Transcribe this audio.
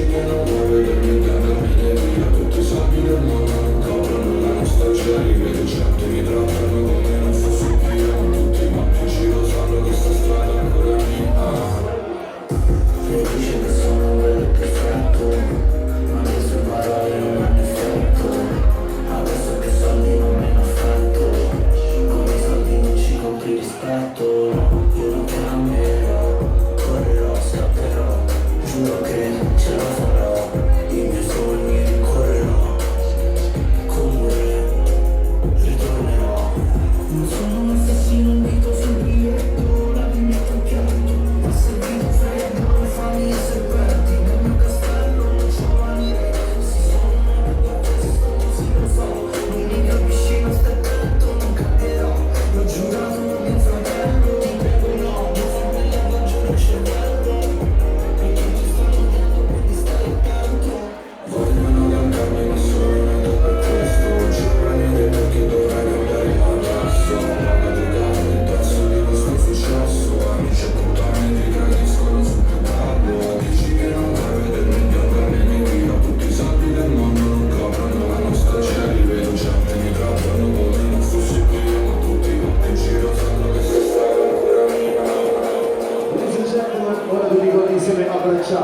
che non vuoi vedermi prendermi via tutti i soldi del mondo, non coprono la nostalgia, rivedo gente mi trattano come non fossi io, tutti quanti in giro sanno che sta strada è ancora mia. Lei dice che sono bello e perfetto, ma le sue parole non hanno effetto. Adesso che soldi non me ne affetto, con i soldi non ci compri rispetto.